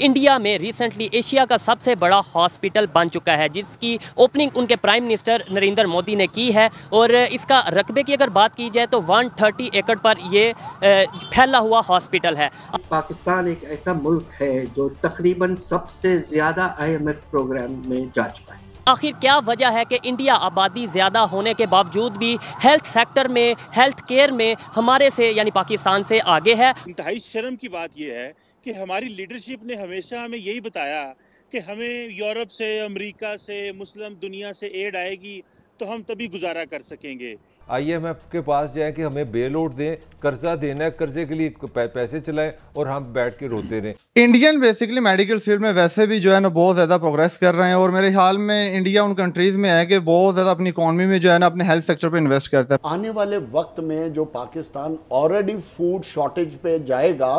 India में recently Asia का सबसे बड़ा हॉस्पिटल बन चुका है, जिसकी ओपनिंग उनके प्राइम मिनिस्टर नरेंद्र मोदी ने की है। और इसका रकबे की अगर बात की जाए तो 130 एकड़ पर ये फैला हुआ हॉस्पिटल है। पाकिस्तान एक ऐसा मुल्क है जो तकरीबन सबसे ज़्यादा IMF प्रोग्राम में जा चुका है। आखिर क्या वजह है कि इंडिया आबादी ज़्यादा होने के बावजूद भी हेल्थ सेक्टर में, हेल्थ केयर में हमारे से यानी पाकिस्तान से आगे है। इंतहाई शर्म की बात यह है कि हमारी लीडरशिप ने हमेशा हमें यही बताया कि हमें यूरोप से, अमेरिका से, मुस्लिम दुनिया से एड आएगी तो हम तभी गुजारा कर सकेंगे। IMF के पास जाए कि हमें बेल आउट दें, कर्जा देना है, कर्जे के लिए पैसे चलाएं और हम बैठ के रोते रहें। इंडियन बेसिकली मेडिकल फील्ड में वैसे भी जो है ना बहुत ज़्यादा प्रोग्रेस कर रहे हैं और मेरे ख्याल में इंडिया उन कंट्रीज़ में है कि बहुत ज़्यादा अपनी इकॉनमी में जो है ना अपने हेल्थ सेक्टर पे इन्वेस्ट करता है। आने वाले वक्त में जो पाकिस्तान ऑलरेडी फूड शॉर्टेज पे जाएगा,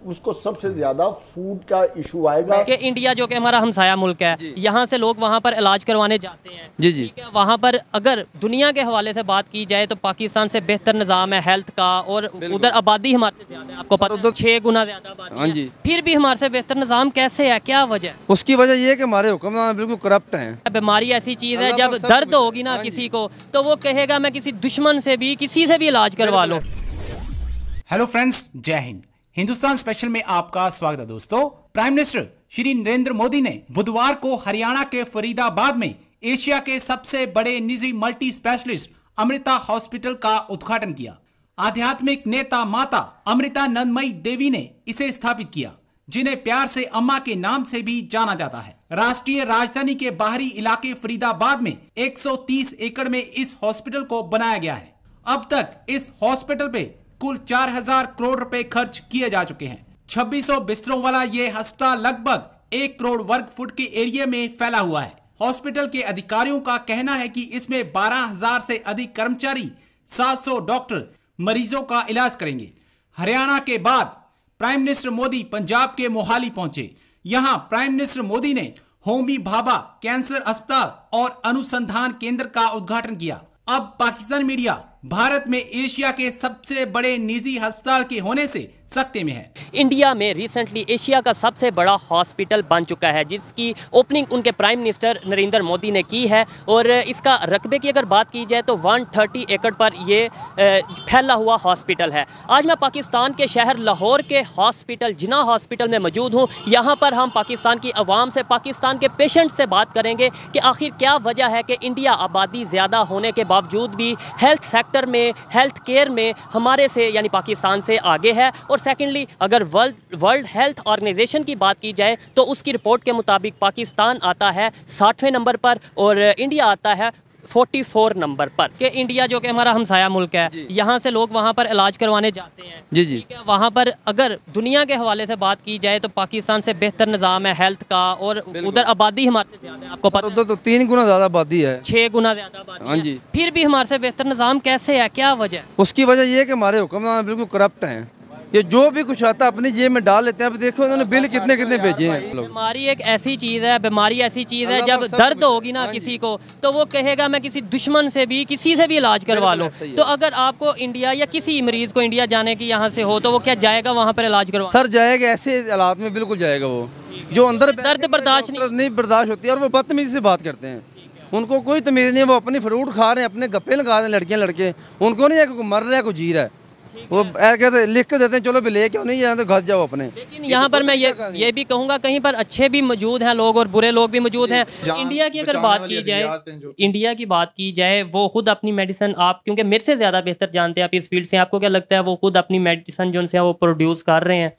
उसको सबसे ज्यादा फूड का इशू आएगा। कि इंडिया जो कि हमारा हमसाया मुल्क है, यहाँ से लोग वहाँ पर इलाज करवाने जाते हैं। जी। वहाँ पर अगर दुनिया के हवाले से बात की जाए तो पाकिस्तान से बेहतर निज़ाम है हेल्थ का, और उधर आबादी हमारे से ज़्यादा है, आपको पता है 6 गुना ज़्यादा आबादी है। फिर भी हमारे से बेहतर निज़ाम कैसे है, क्या वजह? उसकी वजह ये है कि हमारे हुक्मरान बिल्कुल करप्ट हैं। बीमारी ऐसी चीज़ है, जब दर्द होगी ना किसी को तो वो कहेगा मैं किसी दुश्मन से भी, किसी से भी इलाज करवा लो। हेलो फ्रेंड्स, जय हिंद। हिंदुस्तान स्पेशल में आपका स्वागत है दोस्तों। प्राइम मिनिस्टर श्री नरेंद्र मोदी ने बुधवार को हरियाणा के फरीदाबाद में एशिया के सबसे बड़े निजी मल्टी स्पेशलिस्ट अमृता हॉस्पिटल का उद्घाटन किया। आध्यात्मिक नेता माता अमृता नंदमयी देवी ने इसे स्थापित किया, जिन्हें प्यार से अम्मा के नाम से भी जाना जाता है। राष्ट्रीय राजधानी के बाहरी इलाके फरीदाबाद में 130 एकड़ में इस हॉस्पिटल को बनाया गया है। अब तक इस हॉस्पिटल पे कुल 4000 करोड़ रुपए खर्च किए जा चुके हैं। 2600 बिस्तरों वाला ये अस्पताल लगभग 1 करोड़ वर्ग फुट के एरिया में फैला हुआ है। हॉस्पिटल के अधिकारियों का कहना है कि इसमें 12,000 से अधिक कर्मचारी, 700 डॉक्टर मरीजों का इलाज करेंगे। हरियाणा के बाद प्राइम मिनिस्टर मोदी पंजाब के मोहाली पहुंचे। यहाँ प्राइम मिनिस्टर मोदी ने होमी भाभा कैंसर अस्पताल और अनुसंधान केंद्र का उद्घाटन किया। अब पाकिस्तान मीडिया भारत में एशिया के सबसे बड़े निजी अस्पताल के होने से सकते में है। इंडिया में रिसेंटली एशिया का सबसे बड़ा हॉस्पिटल बन चुका है, जिसकी ओपनिंग उनके प्राइम मिनिस्टर नरेंद्र मोदी ने की है। और इसका रकबे की अगर बात की जाए तो 130 एकड़ पर ये फैला हुआ हॉस्पिटल है। आज मैं पाकिस्तान के शहर लाहौर के हॉस्पिटल जिना हॉस्पिटल में मौजूद हूँ। यहाँ पर हम पाकिस्तान की आवाम से, पाकिस्तान के पेशेंट से बात करेंगे कि आखिर क्या वजह है कि इंडिया आबादी ज़्यादा होने के बावजूद भी हेल्थ सेक्टर में, हेल्थ केयर में हमारे से यानी पाकिस्तान से आगे है। और सेकेंडली अगर वर्ल्ड हेल्थ ऑर्गेनाइजेशन की बात की जाए तो उसकी रिपोर्ट के मुताबिक पाकिस्तान आता है 60वें नंबर पर और इंडिया आता है 44 नंबर पर। कि इंडिया जो कि हमारा हमसाया मुल्क है, यहाँ से लोग वहाँ पर इलाज करवाने जाते हैं। ठीक है, वहाँ पर अगर दुनिया के हवाले से बात की जाए तो पाकिस्तान से बेहतर निज़ाम है हेल्थ का, और उधर आबादी हमारे से ज़्यादा है, आपको पता है उधर तो 3 गुना ज़्यादा आबादी है, 6 गुना ज़्यादा आबादी है। फिर भी हमारे से बेहतर निज़ाम कैसे है, क्या वजह? उसकी वजह ये है कि हमारे हुक्मरान बिल्कुल करप्ट हैं। ये जो भी कुछ आता है अपनी जेब में डाल लेते हैं। अब देखो उन्होंने बिल कितने कितने भेजे हैं। बीमारी एक ऐसी चीज़ है, बीमारी ऐसी चीज़ है, जब दर्द होगी ना किसी को तो वो कहेगा मैं किसी दुश्मन से भी, किसी से भी इलाज करवा लो। तो अगर आपको इंडिया या किसी मरीज को इंडिया जाने की यहाँ से हो तो वो क्या जाएगा वहाँ पर इलाज करवा? सर जाएगा, ऐसे हालात में बिल्कुल जाएगा। वो जो अंदर दर्द बर्दाश्त नहीं बर्दाश्त होती है और वो बदतमीजी से बात करते हैं। उनको कोई तमीज़ नहीं, वो अपनी फ्रूट खा रहे हैं, अपने गप्पे लगा रहे हैं लड़कियाँ लड़के। उनको नहीं है कोई मर रहा है कोई जी रहा है। वो कहते लिख के देते हैं, चलो भी ले क्यों नहीं जाए तो घर जाओ अपने। लेकिन यहाँ पर मैं ये भी कहूँगा कहीं पर अच्छे भी मौजूद हैं लोग और बुरे लोग भी मौजूद हैं। इंडिया की अगर बात की जाए, इंडिया की बात की जाए, वो खुद अपनी मेडिसिन, आप क्योंकि मेरे से ज़्यादा बेहतर जानते हैं आप इस फील्ड से, आपको क्या लगता है वो खुद अपनी मेडिसिन जो है वो प्रोड्यूस कर रहे हैं?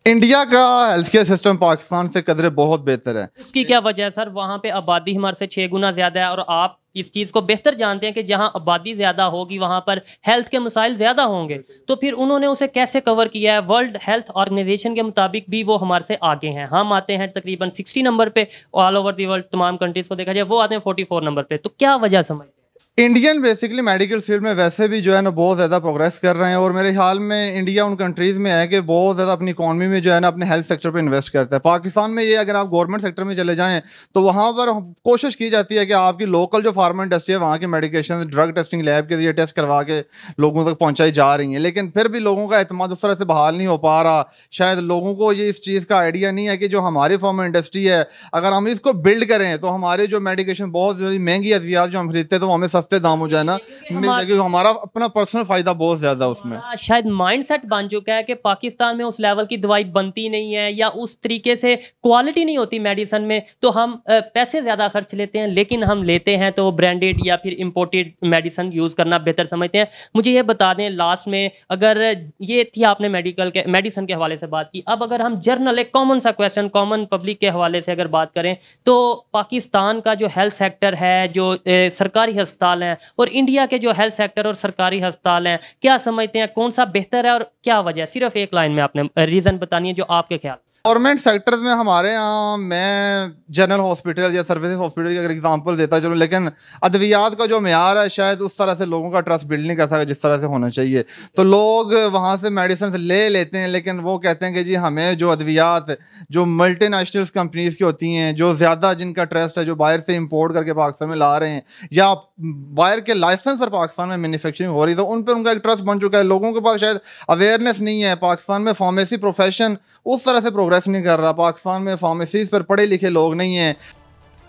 इंडिया का हेल्थ केयर सिस्टम पाकिस्तान से कदरे बहुत बेहतर है। उसकी क्या वजह है सर? वहाँ पे आबादी हमारे से 6 गुना ज़्यादा है, और आप इस चीज़ को बेहतर जानते हैं कि जहाँ आबादी ज़्यादा होगी वहाँ पर हेल्थ के मसाइल ज़्यादा होंगे। तो फिर उन्होंने उसे कैसे कवर किया है? वर्ल्ड हेल्थ ऑर्गेनाइजेशन के मुताबिक भी वो हमारे से आगे हैं। हम आते हैं तकरीबन 60 नंबर पे, ऑल ओवर दी वर्ल्ड तमाम कंट्रीज़ को देखा जाए वो आते हैं 44 नंबर पे। तो क्या वजह समझते हैं? इंडियन बेसिकली मेडिकल फील्ड में वैसे भी जो है ना बहुत ज़्यादा प्रोग्रेस कर रहे हैं, और मेरे ख्याल में इंडिया उन कंट्रीज़ में है कि बहुत ज़्यादा अपनी इकॉनमी में जो है ना अपने हेल्थ सेक्टर पे इन्वेस्ट करता है। पाकिस्तान में ये अगर आप गवर्नमेंट सेक्टर में चले जाएं तो वहाँ पर कोशिश की जाती है कि आपकी लोकल जो फार्मा इंडस्ट्री है वहाँ की मेडिकेशन ड्रग टेस्टिंग लैब के जरिए टेस्ट करवा के लोगों तक पहुँचाई जा रही हैं, लेकिन फिर भी लोगों का एतमाद उस तरह से बहाल नहीं हो पा रहा। शायद लोगों को ये इस चीज़ का आइडिया नहीं है कि जो हमारी फार्मा इंडस्ट्री है अगर हम इसको बिल्ड करें तो हमारे जो मेडिकेशन बहुत महंगी अद्वियात जो हम खरीदते हैं तो हमें सस्ते दाम हो जाए ना मिल जाएगी, हमारा अपना पर्सनल फायदा बहुत ज्यादा उसमें। शायद माइंडसेट बन चुका है कि पाकिस्तान में उस लेवल की दवाई बनती नहीं है या उस तरीके से क्वालिटी नहीं होती मेडिसिन में, तो हम पैसे ज़्यादा खर्च लेते हैं, लेकिन हम लेते हैं तो ब्रांडेड या फिर इंपोर्टेड मेडिसिन यूज़ करना बेहतर समझते हैं। मुझे ये बता दें लास्ट में, अगर ये थी आपने मेडिसिन के हवाले से बात की, अब अगर हम जर्नल एक कॉमन सा क्वेश्चन कॉमन पब्लिक के हवाले से अगर बात करें तो पाकिस्तान का जो हेल्थ सेक्टर है, जो सरकारी अस्पताल हैं और इंडिया के जो हेल्थ सेक्टर और सरकारी अस्पताल हैं, क्या समझते हैं कौन सा बेहतर है और क्या वजह? सिर्फ एक लाइन में आपने रीज़न बतानी है जो आपके ख्याल। गवर्नमेंट सेक्टर्स में हमारे यहाँ मैं जनरल हॉस्पिटल या सर्विसेज हॉस्पिटल की अगर एग्जांपल देता चलूँ, लेकिन अद्वियात का जो मेयार है शायद उस तरह से लोगों का ट्रस्ट बिल्ड नहीं कर सका जिस तरह से होना चाहिए। तो लोग वहाँ से मेडिसिन ले लेते हैं, लेकिन वो कहते हैं कि जी हमें जो अद्वियात जो मल्टीनेशनल कंपनीज की होती हैं, जो ज़्यादा जिनका ट्रस्ट है, जो बाहर से इम्पोर्ट करके पाकिस्तान में ला रहे हैं या बाहर के लाइसेंस पर पाकिस्तान में मैन्युफैक्चरिंग हो रही, तो उन पर उनका एक ट्रस्ट बन चुका है। लोगों के पास शायद अवेयरनेस नहीं है। पाकिस्तान में फार्मेसी प्रोफेशन उस तरह से प्रोग्रेस नहीं कर रहा। पाकिस्तान में फार्मेसीज पर पढ़े लिखे लोग नहीं हैं।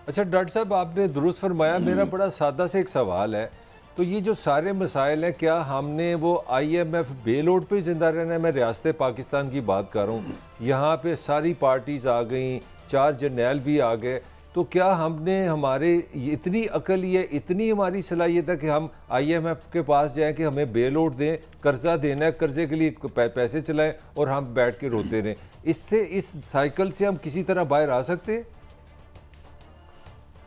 अच्छा डॉक्टर साहब, आपने दुरुस्त फरमाया। मेरा बड़ा सादा से एक सवाल है, तो ये जो सारे मसाइल हैं, क्या हमने वो IMF बेलोड पे ज़िंदा रहना है? मैं रियासत पाकिस्तान की बात कर रहा हूँ, यहाँ पे सारी पार्टीज़ आ गई, 4 जर्नैल भी आ गए, तो क्या हमने हमारे इतनी अकल है, इतनी हमारी सलाहियत है कि हम IMF के पास जाएं कि हमें बेलोड दें, कर्जा देना है, कर्जे के लिए पैसे चलाएं और हम बैठ के रोते रहें? इससे, इस साइकिल से हम किसी तरह बाहर आ सकते हैं?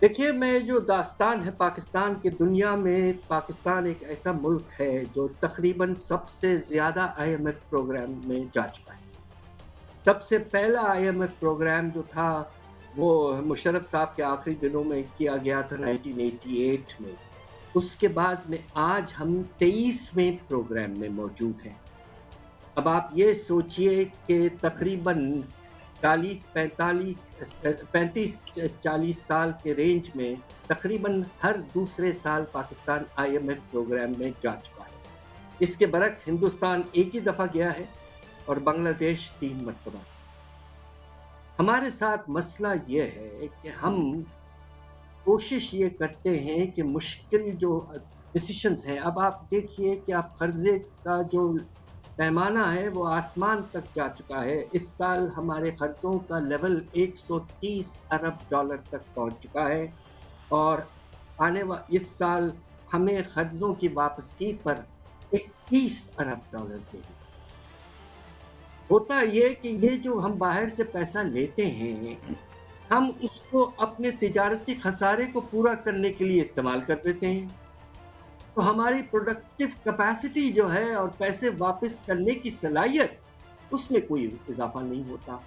देखिए, मैं जो दास्तान है पाकिस्तान की दुनिया में, पाकिस्तान एक ऐसा मुल्क है जो तकरीबन सबसे ज़्यादा IMF प्रोग्राम में जा चुका है। सबसे पहला IMF प्रोग्राम जो था वो मुशर्रफ साहब के आखिरी दिनों में किया गया था 1988 में। उसके बाद में आज हम 23वें प्रोग्राम में मौजूद हैं। अब आप ये सोचिए कि तकरीबन 35-40 साल के रेंज में तकरीबन हर दूसरे साल पाकिस्तान IMF प्रोग्राम में जा चुका है। इसके बरक्स हिंदुस्तान एक ही दफ़ा गया है और बांग्लादेश 3 मरतबा। हमारे साथ मसला ये है कि हम कोशिश ये करते हैं कि मुश्किल जो डिसीशंस हैं, अब आप देखिए कि आप कर्जे का जो पैमाना है वो आसमान तक जा चुका है। इस साल हमारे कर्जों का लेवल 130 अरब डॉलर तक पहुंच चुका है और इस साल हमें कर्जों की वापसी पर 21 अरब डॉलर देंगे। होता ये कि ये जो हम बाहर से पैसा लेते हैं, हम उसको अपने तिजारती खसारे को पूरा करने के लिए इस्तेमाल कर देते हैं, तो हमारी प्रोडक्टिव कैपेसिटी जो है और पैसे वापस करने की सलाहियत, उसमें कोई इजाफा नहीं होता।